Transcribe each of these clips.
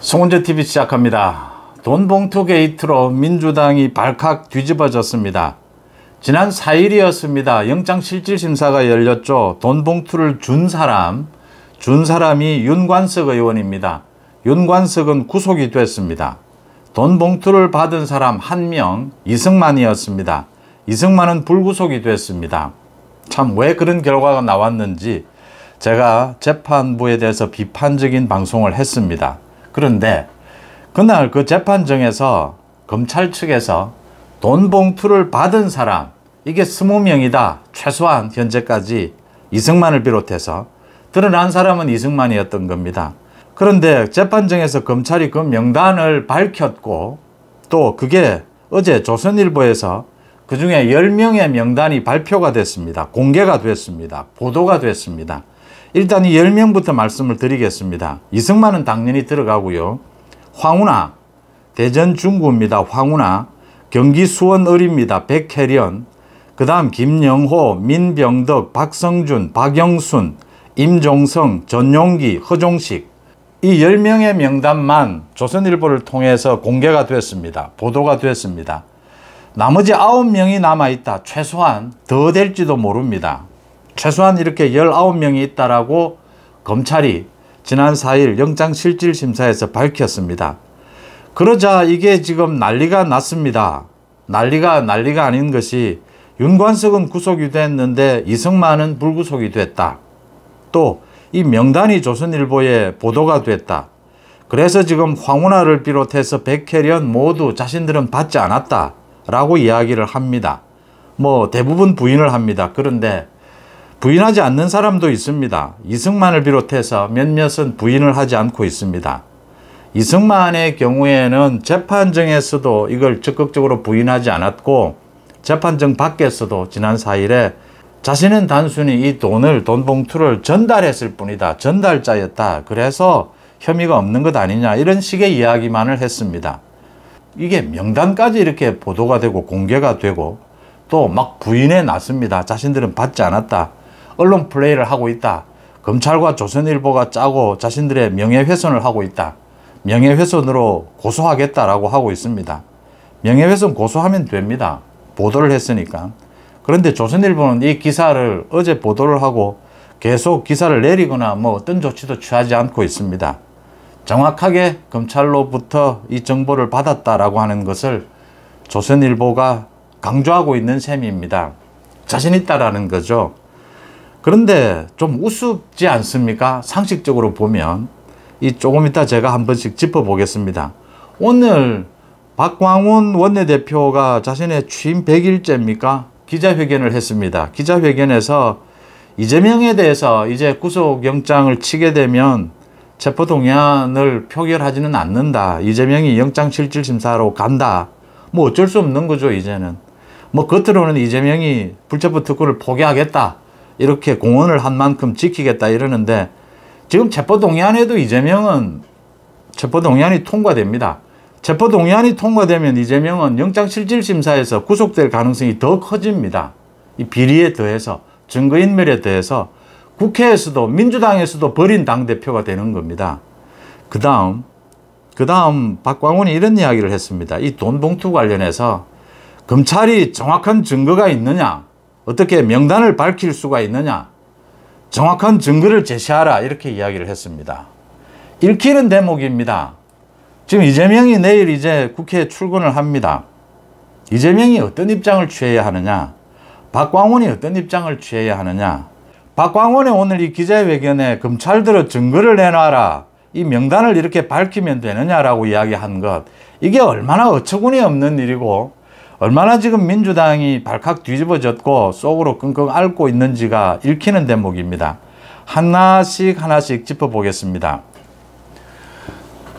송은재TV 시작합니다. 돈봉투 게이트로 민주당이 발칵 뒤집어졌습니다. 지난 4일이었습니다. 영장실질심사가 열렸죠. 돈봉투를 준 사람이 윤관석 의원입니다. 윤관석은 구속이 됐습니다. 돈봉투를 받은 사람 1명 이승만이었습니다. 이승만은 불구속이 됐습니다. 참 왜 그런 결과가 나왔는지 제가 재판부에 대해서 비판적인 방송을 했습니다. 그런데 그날 그 재판정에서 검찰 측에서 돈봉투를 받은 사람 이게 20명이다. 최소한 현재까지 이승만을 비롯해서 드러난 사람은 이승만이었던 겁니다. 그런데 재판정에서 검찰이 그 명단을 밝혔고 또 그게 어제 조선일보에서 그 중에 10명의 명단이 발표가 됐습니다. 공개가 됐습니다. 보도가 됐습니다. 일단 이 10명부터 말씀을 드리겠습니다. 이승만은 당연히 들어가고요. 황운하, 대전 중구입니다. 황운하, 경기 수원 을입니다. 백혜련, 그 다음 김영호, 민병덕, 박성준, 박영순, 임종성, 전용기, 허종식 이 10명의 명단만 조선일보를 통해서 공개가 됐습니다. 보도가 됐습니다. 나머지 9명이 남아있다. 최소한 더 될지도 모릅니다. 최소한 이렇게 19명이 있다라고 검찰이 지난 4일 영장실질심사에서 밝혔습니다. 그러자 이게 지금 난리가 났습니다. 난리가 아닌 것이 윤관석은 구속이 됐는데 이승만은 불구속이 됐다. 또 이 명단이 조선일보에 보도가 됐다. 그래서 지금 황운하를 비롯해서 백혜련 모두 자신들은 받지 않았다 라고 이야기를 합니다. 뭐 대부분 부인을 합니다. 그런데 부인하지 않는 사람도 있습니다. 이승만을 비롯해서 몇몇은 부인을 하지 않고 있습니다. 이승만의 경우에는 재판정에서도 이걸 적극적으로 부인하지 않았고 재판정 밖에서도 지난 4일에 자신은 단순히 이 돈봉투를 전달했을 뿐이다. 전달자였다. 그래서 혐의가 없는 것 아니냐 이런 식의 이야기만을 했습니다. 이게 명단까지 이렇게 보도가 되고 공개가 되고 또 막 부인해 놨습니다. 자신들은 받지 않았다. 언론 플레이를 하고 있다. 검찰과 조선일보가 짜고 자신들의 명예훼손을 하고 있다. 명예훼손으로 고소하겠다라고 하고 있습니다. 명예훼손 고소하면 됩니다. 보도를 했으니까. 그런데 조선일보는 이 기사를 어제 보도를 하고 계속 기사를 내리거나 뭐 어떤 조치도 취하지 않고 있습니다. 정확하게 검찰로부터 이 정보를 받았다라고 하는 것을 조선일보가 강조하고 있는 셈입니다. 자신 있다라는 거죠. 그런데 좀 우습지 않습니까? 상식적으로 보면 이 조금 이따 제가 한 번씩 짚어보겠습니다. 오늘 박광훈 원내대표가 자신의 취임 100일째입니까? 기자회견을 했습니다. 기자회견에서 이재명에 대해서 이제 구속영장을 치게 되면 체포동의안을 표결하지는 않는다. 이재명이 영장실질심사로 간다. 뭐 어쩔 수 없는 거죠, 이제는. 뭐 겉으로는 이재명이 불체포 특권을 포기하겠다. 이렇게 공언을 한 만큼 지키겠다 이러는데 지금 체포동의안에도 이재명은 체포동의안이 통과됩니다. 체포동의안이 통과되면 이재명은 영장실질심사에서 구속될 가능성이 더 커집니다. 이 비리에 더해서 증거인멸에 더해서 국회에서도 민주당에서도 버린 당대표가 되는 겁니다. 그 다음 박광훈이 이런 이야기를 했습니다. 이 돈봉투 관련해서 검찰이 정확한 증거가 있느냐, 어떻게 명단을 밝힐 수가 있느냐, 정확한 증거를 제시하라 이렇게 이야기를 했습니다. 읽히는 대목입니다. 지금 이재명이 내일 이제 국회에 출근을 합니다. 이재명이 어떤 입장을 취해야 하느냐, 박광훈이 어떤 입장을 취해야 하느냐. 박광훈이 오늘 이 기자회견에 검찰들은 증거를 내놔라, 이 명단을 이렇게 밝히면 되느냐라고 이야기한 것, 이게 얼마나 어처구니 없는 일이고 얼마나 지금 민주당이 발칵 뒤집어졌고 속으로 끙끙 앓고 있는지가 읽히는 대목입니다. 하나씩 짚어보겠습니다.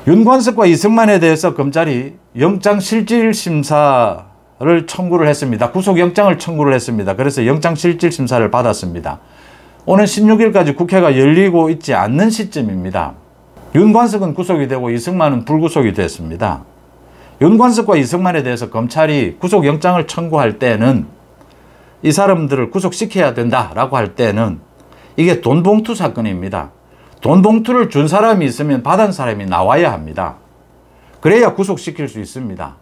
윤관석과 이승만에 대해서 검찰이 영장실질심사를 청구를 했습니다. 구속영장을 청구를 했습니다. 그래서 영장실질심사를 받았습니다. 오는 16일까지 국회가 열리고 있지 않는 시점입니다. 윤관석은 구속이 되고 이승만은 불구속이 됐습니다. 윤관석과 이승만에 대해서 검찰이 구속영장을 청구할 때는 이 사람들을 구속시켜야 된다라고 할 때는 이게 돈봉투 사건입니다. 돈 봉투를 준 사람이 있으면 받은 사람이 나와야 합니다. 그래야 구속시킬 수 있습니다.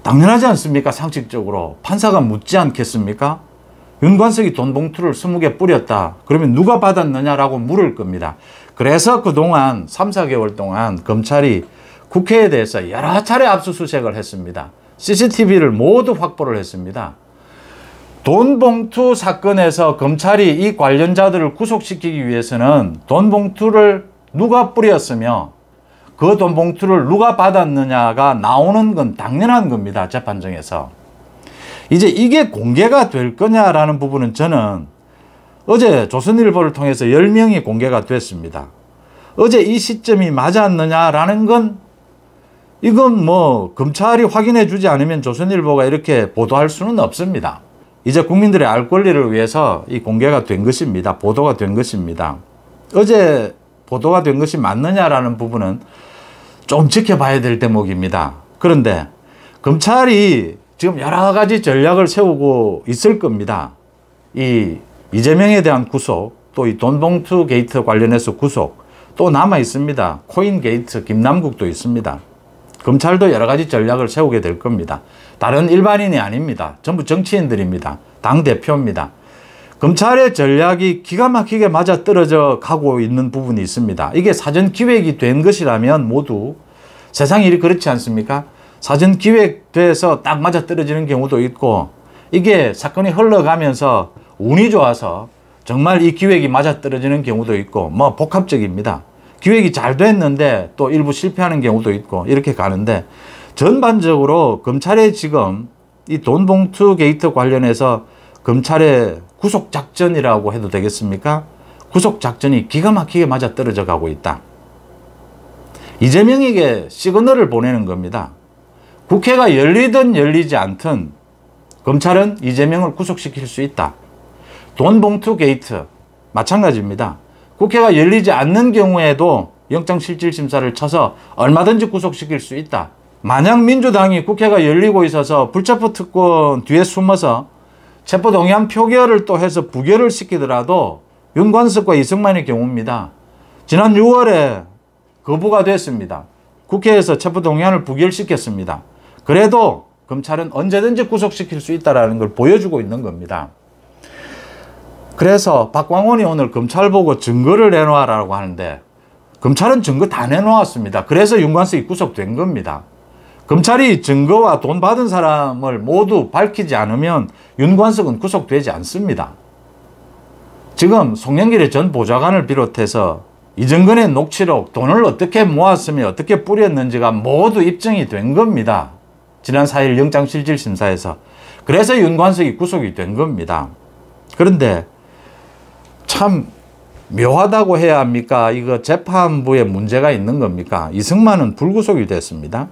당연하지 않습니까? 상식적으로. 판사가 묻지 않겠습니까? 윤관석이 돈 봉투를 20개 뿌렸다. 그러면 누가 받았느냐라고 물을 겁니다. 그래서 그동안 3, 4개월 동안 검찰이 국회에 대해서 여러 차례 압수수색을 했습니다. CCTV를 모두 확보를 했습니다. 돈 봉투 사건에서 검찰이 이 관련자들을 구속시키기 위해서는 돈 봉투를 누가 뿌렸으며 그 돈 봉투를 누가 받았느냐가 나오는 건 당연한 겁니다. 재판정에서. 이제 이게 공개가 될 거냐라는 부분은 저는 어제 조선일보를 통해서 10명이 공개가 됐습니다. 어제 이 시점이 맞았느냐라는 건 이건 뭐 검찰이 확인해 주지 않으면 조선일보가 이렇게 보도할 수는 없습니다. 이제 국민들의 알 권리를 위해서 이 공개가 된 것입니다. 보도가 된 것입니다. 어제 보도가 된 것이 맞느냐라는 부분은 좀 지켜봐야 될 대목입니다. 그런데 검찰이 지금 여러 가지 전략을 세우고 있을 겁니다. 이 이재명에 대한 구속, 또 이 돈봉투 게이트 관련해서 구속, 또 남아 있습니다. 코인 게이트 김남국도 있습니다. 검찰도 여러 가지 전략을 세우게 될 겁니다. 다른 일반인이 아닙니다. 전부 정치인들입니다. 당대표입니다. 검찰의 전략이 기가 막히게 맞아떨어져 가고 있는 부분이 있습니다. 이게 사전 기획이 된 것이라면 모두 세상이 일이 그렇지 않습니까? 사전 기획돼서 딱 맞아떨어지는 경우도 있고 이게 사건이 흘러가면서 운이 좋아서 정말 이 기획이 맞아떨어지는 경우도 있고 뭐 복합적입니다. 기획이 잘 됐는데 또 일부 실패하는 경우도 있고 이렇게 가는데 전반적으로 검찰의 지금 이 돈봉투 게이트 관련해서 검찰의 구속작전이라고 해도 되겠습니까? 구속작전이 기가 막히게 맞아떨어져 가고 있다. 이재명에게 시그널을 보내는 겁니다. 국회가 열리든 열리지 않든 검찰은 이재명을 구속시킬 수 있다. 돈봉투 게이트 마찬가지입니다. 국회가 열리지 않는 경우에도 영장실질심사를 쳐서 얼마든지 구속시킬 수 있다. 만약 민주당이 국회가 열리고 있어서 불체포 특권 뒤에 숨어서 체포동의안 표결을 또 해서 부결을 시키더라도 윤관석과 이승만의 경우입니다. 지난 6월에 거부가 됐습니다. 국회에서 체포동의안을 부결시켰습니다. 그래도 검찰은 언제든지 구속시킬 수 있다는 걸 보여주고 있는 겁니다. 그래서 박광원이 오늘 검찰 보고 증거를 내놓으라고 하는데 검찰은 증거 다 내놓았습니다. 그래서 윤관석이 구속된 겁니다. 검찰이 증거와 돈 받은 사람을 모두 밝히지 않으면 윤관석은 구속되지 않습니다. 지금 송영길의 전 보좌관을 비롯해서 이정근의 녹취록, 돈을 어떻게 모았으며 어떻게 뿌렸는지가 모두 입증이 된 겁니다. 지난 4일 영장실질심사에서. 그래서 윤관석이 구속이 된 겁니다. 그런데 참 묘하다고 해야 합니까? 이거 재판부에 문제가 있는 겁니까? 이승만은 불구속이 됐습니다.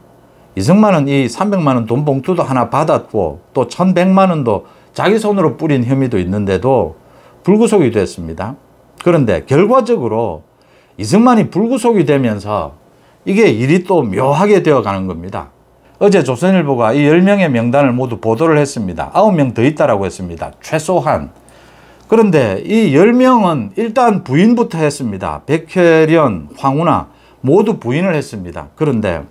이승만은 이 300만 원 돈 봉투도 하나 받았고 또 1100만 원도 자기 손으로 뿌린 혐의도 있는데도 불구속이 됐습니다. 그런데 결과적으로 이승만이 불구속이 되면서 이게 일이 또 묘하게 되어가는 겁니다. 어제 조선일보가 이 10명의 명단을 모두 보도를 했습니다. 9명 더 있다라고 했습니다. 최소한. 그런데 이 10명은 일단 부인부터 했습니다. 백혜련, 황운하 모두 부인을 했습니다. 그런데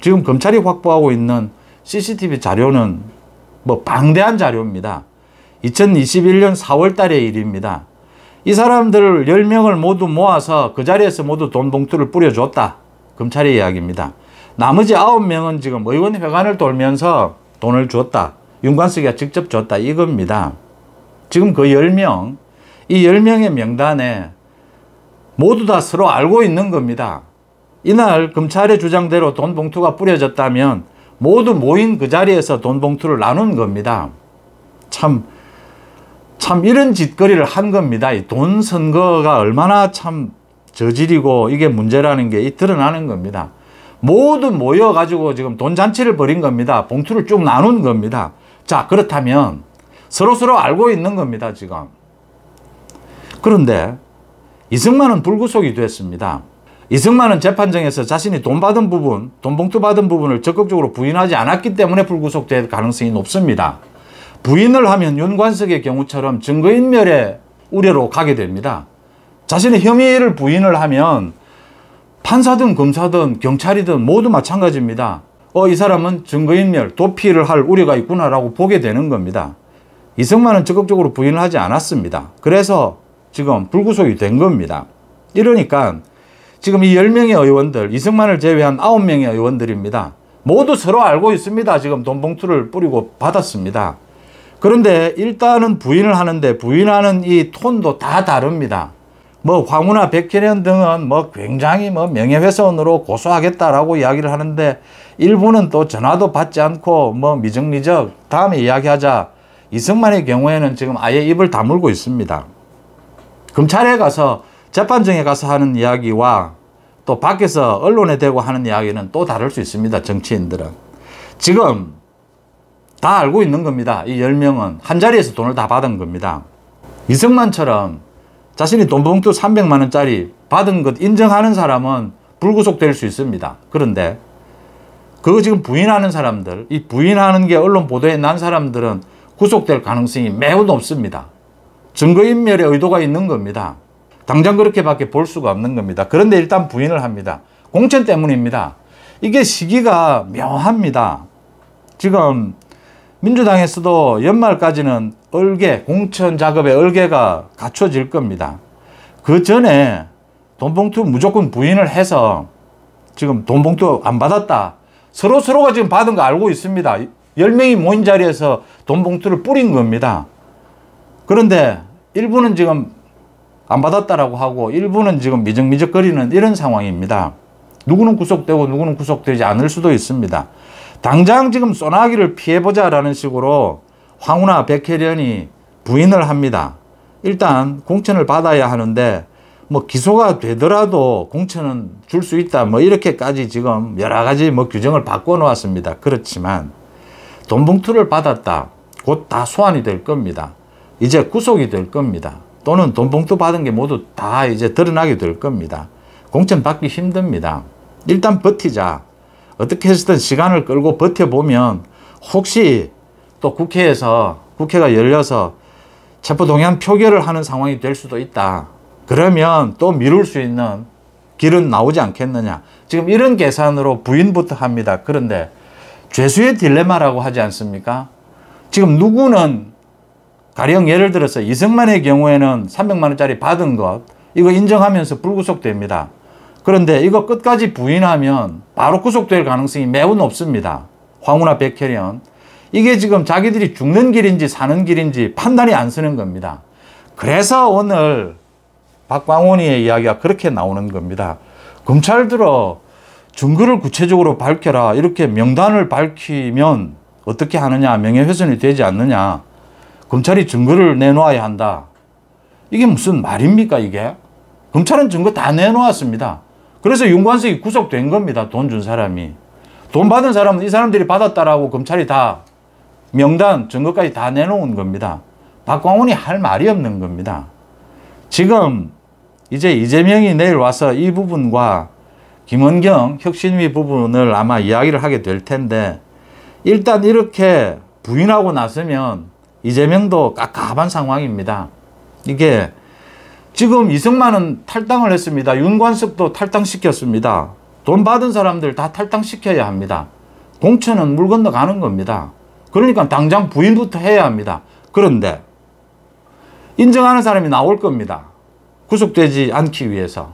지금 검찰이 확보하고 있는 CCTV 자료는 뭐 방대한 자료입니다. 2021년 4월 달의 일입니다. 이 사람들 10명을 모두 모아서 그 자리에서 모두 돈 봉투를 뿌려줬다. 검찰의 이야기입니다. 나머지 9명은 지금 의원회관을 돌면서 돈을 줬다. 윤관석이가 직접 줬다. 이겁니다. 지금 그 10명, 이 10명의 명단에 모두 다 서로 알고 있는 겁니다. 이날 검찰의 주장대로 돈 봉투가 뿌려졌다면 모두 모인 그 자리에서 돈 봉투를 나눈 겁니다. 참 이런 짓거리를 한 겁니다. 이 돈 선거가 얼마나 참 저질이고 이게 문제라는 게 드러나는 겁니다. 모두 모여가지고 지금 돈 잔치를 벌인 겁니다. 봉투를 쭉 나눈 겁니다. 자, 그렇다면 서로서로 알고 있는 겁니다, 지금. 그런데 이승만은 불구속이 됐습니다. 이승만은 재판정에서 자신이 돈 받은 부분, 돈 봉투 받은 부분을 적극적으로 부인하지 않았기 때문에 불구속될 가능성이 높습니다. 부인을 하면 윤관석의 경우처럼 증거인멸의 우려로 가게 됩니다. 자신의 혐의를 부인을 하면 판사든 검사든 경찰이든 모두 마찬가지입니다. 이 사람은 증거인멸, 도피를 할 우려가 있구나라고 보게 되는 겁니다. 이승만은 적극적으로 부인을 하지 않았습니다. 그래서 지금 불구속이 된 겁니다. 이러니까 지금 이 10명의 의원들, 이승만을 제외한 9명의 의원들입니다. 모두 서로 알고 있습니다. 지금 돈 봉투를 뿌리고 받았습니다. 그런데 일단은 부인을 하는데 부인하는 이 톤도 다 다릅니다. 황우나 백혜련 등은 굉장히 명예훼손으로 고소하겠다라고 이야기를 하는데 일부는 또 전화도 받지 않고 미적미적 다음에 이야기하자. 이승만의 경우에는 지금 아예 입을 다물고 있습니다. 검찰에 가서 재판정에 가서 하는 이야기와 또 밖에서 언론에 대고 하는 이야기는 또 다를 수 있습니다. 정치인들은. 지금 다 알고 있는 겁니다. 이 10명은 한 자리에서 돈을 다 받은 겁니다. 이승만처럼 자신이 돈 봉투 300만 원짜리 받은 것 인정하는 사람은 불구속될 수 있습니다. 그런데 그거 지금 부인하는 사람들, 이 부인하는 게 언론 보도에 난 사람들은 구속될 가능성이 매우 높습니다. 증거인멸의 의도가 있는 겁니다. 당장 그렇게밖에 볼 수가 없는 겁니다. 그런데 일단 부인을 합니다. 공천 때문입니다. 이게 시기가 묘합니다. 지금 민주당에서도 연말까지는 공천 작업의 얼개가 갖춰질 겁니다. 그 전에 돈 봉투 무조건 부인을 해서 지금 돈 봉투 안 받았다. 서로가 지금 받은 거 알고 있습니다. 10명이 모인 자리에서 돈 봉투를 뿌린 겁니다. 그런데 일부는 지금 안 받았다라고 하고 일부는 지금 미적미적거리는 이런 상황입니다. 누구는 구속되고 누구는 구속되지 않을 수도 있습니다. 당장 지금 소나기를 피해보자라는 식으로 황우나 백혜련이 부인을 합니다. 일단 공천을 받아야 하는데 기소가 되더라도 공천은 줄 수 있다. 이렇게까지 지금 여러 가지 규정을 바꿔놓았습니다. 그렇지만 돈 봉투를 받았다. 곧 다 소환이 될 겁니다. 이제 구속이 될 겁니다. 또는 돈 봉투 받은 게 모두 다 이제 드러나게 될 겁니다. 공천 받기 힘듭니다. 일단 버티자. 어떻게 해서든 시간을 끌고 버텨보면 혹시 또 국회가 열려서 체포동의안 표결을 하는 상황이 될 수도 있다. 그러면 또 미룰 수 있는 길은 나오지 않겠느냐. 지금 이런 계산으로 부인부터 합니다. 그런데 죄수의 딜레마라고 하지 않습니까? 지금 누구는 가령 예를 들어서 이승만의 경우에는 300만 원짜리 받은 것 이거 인정하면서 불구속됩니다. 그런데 이거 끝까지 부인하면 바로 구속될 가능성이 매우 높습니다. 황우나 백혜련. 이게 지금 자기들이 죽는 길인지 사는 길인지 판단이 안 서는 겁니다. 그래서 오늘 박광훈이의 이야기가 그렇게 나오는 겁니다. 검찰 들어 증거를 구체적으로 밝혀라. 이렇게 명단을 밝히면 어떻게 하느냐. 명예훼손이 되지 않느냐. 검찰이 증거를 내놓아야 한다. 이게 무슨 말입니까 이게? 검찰은 증거 다 내놓았습니다. 그래서 윤관석이 구속된 겁니다. 돈 준 사람이. 돈 받은 사람은 이 사람들이 받았다라고 검찰이 다 명단, 증거까지 다 내놓은 겁니다. 박광훈이 할 말이 없는 겁니다. 지금 이제 이재명이 내일 와서 이 부분과 김원경 혁신위 부분을 아마 이야기를 하게 될 텐데 일단 이렇게 부인하고 나서면 이재명도 깝깝한 상황입니다. 이게 지금 이승만은 탈당을 했습니다. 윤관석도 탈당시켰습니다. 돈 받은 사람들 다 탈당시켜야 합니다. 공천은 물 건너가는 겁니다. 그러니까 당장 부인부터 해야 합니다. 그런데 인정하는 사람이 나올 겁니다. 구속되지 않기 위해서.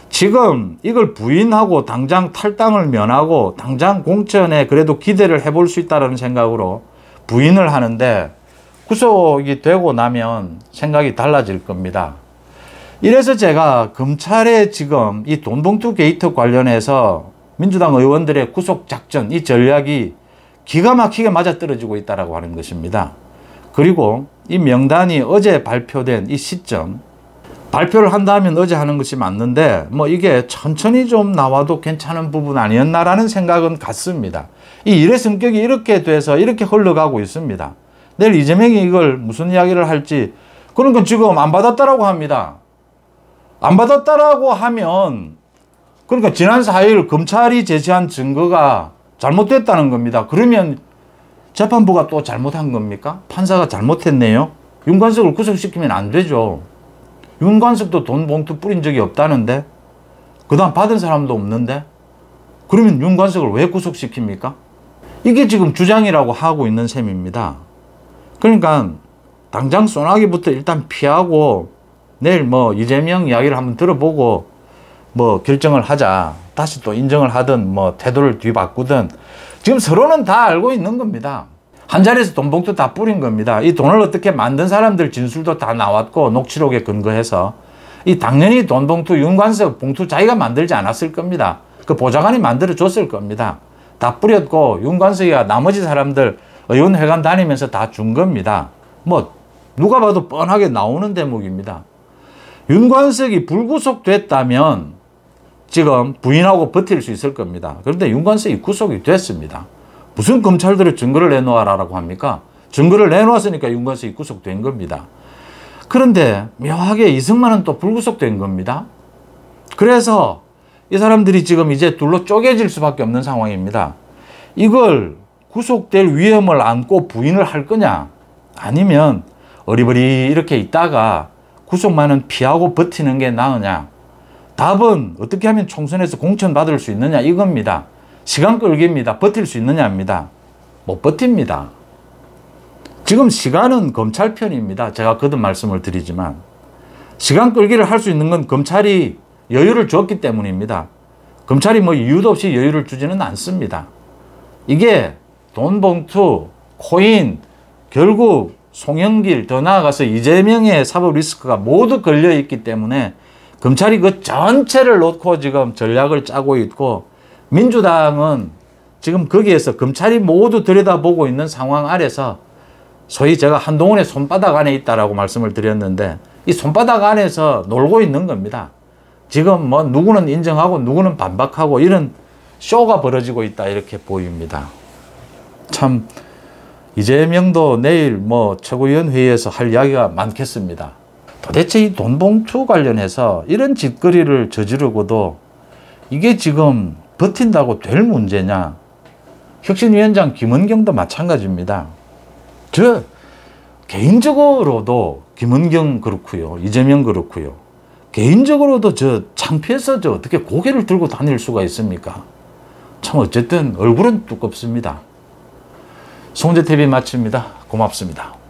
지금 이걸 부인하고 당장 탈당을 면하고 당장 공천에 그래도 기대를 해볼 수 있다는 생각으로 부인을 하는데 구속이 되고 나면 생각이 달라질 겁니다. 이래서 제가 검찰의 지금 이 돈봉투 게이트 관련해서 민주당 의원들의 구속작전, 이 전략이 기가 막히게 맞아떨어지고 있다고 하는 것입니다. 그리고 이 명단이 어제 발표된 이 시점, 발표를 한다면 어제 하는 것이 맞는데 이게 천천히 좀 나와도 괜찮은 부분 아니었나라는 생각은 같습니다. 이 일의 성격이 이렇게 돼서 이렇게 흘러가고 있습니다. 내일 이재명이 이걸 무슨 이야기를 할지, 그런 건 지금 안 받았다라고 합니다. 안 받았다라고 하면 그러니까 지난 4일 검찰이 제시한 증거가 잘못됐다는 겁니다. 그러면 재판부가 또 잘못한 겁니까? 판사가 잘못했네요. 윤관석을 구속시키면 안 되죠. 윤관석도 돈 봉투 뿌린 적이 없다는데, 그 다음 받은 사람도 없는데, 그러면 윤관석을 왜 구속시킵니까? 이게 지금 주장이라고 하고 있는 셈입니다. 그러니까 당장 소나기부터 일단 피하고 내일 뭐 이재명 이야기를 한번 들어보고 뭐 결정을 하자, 다시 또 인정을 하든 뭐 태도를 뒤바꾸든, 지금 서로는 다 알고 있는 겁니다. 한 자리에서 돈 봉투 다 뿌린 겁니다. 이 돈을 어떻게 만든 사람들 진술도 다 나왔고, 녹취록에 근거해서 이 당연히 돈 봉투, 윤관석 봉투 자기가 만들지 않았을 겁니다. 그 보좌관이 만들어 줬을 겁니다. 다 뿌렸고 윤관석이가 나머지 사람들 의원회관 다니면서 다 준 겁니다. 뭐 누가 봐도 뻔하게 나오는 대목입니다. 윤관석이 불구속됐다면 지금 부인하고 버틸 수 있을 겁니다. 그런데 윤관석이 구속이 됐습니다. 무슨 검찰들이 증거를 내놓아라라고 합니까? 증거를 내놓았으니까 윤관석이 구속된 겁니다. 그런데 묘하게 이승만은 또 불구속된 겁니다. 그래서 이 사람들이 지금 이제 둘로 쪼개질 수밖에 없는 상황입니다. 이걸 구속될 위험을 안고 부인을 할 거냐, 아니면 어리버리 이렇게 있다가 구속만은 피하고 버티는 게 나으냐. 답은 어떻게 하면 총선에서 공천받을 수 있느냐 이겁니다. 시간 끌기입니다. 버틸 수 있느냐입니다. 못 버팁니다. 지금 시간은 검찰 편입니다. 제가 거듭 말씀을 드리지만 시간 끌기를 할 수 있는 건 검찰이 여유를 줬기 때문입니다. 검찰이 뭐 이유도 없이 여유를 주지는 않습니다. 이게 돈 봉투, 코인, 결국 송영길, 더 나아가서 이재명의 사법 리스크가 모두 걸려 있기 때문에 검찰이 그 전체를 놓고 지금 전략을 짜고 있고, 민주당은 지금 거기에서 검찰이 모두 들여다보고 있는 상황 아래서 소위 제가 한동훈의 손바닥 안에 있다라고 말씀을 드렸는데, 이 손바닥 안에서 놀고 있는 겁니다. 지금 뭐 누구는 인정하고 누구는 반박하고 이런 쇼가 벌어지고 있다 이렇게 보입니다. 참 이재명도 내일 뭐 최고위원회의에서 할 이야기가 많겠습니다. 도대체 이 돈 봉투 관련해서 이런 짓거리를 저지르고도 이게 지금 버틴다고 될 문제냐? 혁신위원장 김은경도 마찬가지입니다. 저 개인적으로도 김은경 그렇고요, 이재명 그렇고요, 개인적으로도 저 창피해서 저 어떻게 고개를 들고 다닐 수가 있습니까? 참 어쨌든 얼굴은 두껍습니다. 송재TV 마칩니다. 고맙습니다.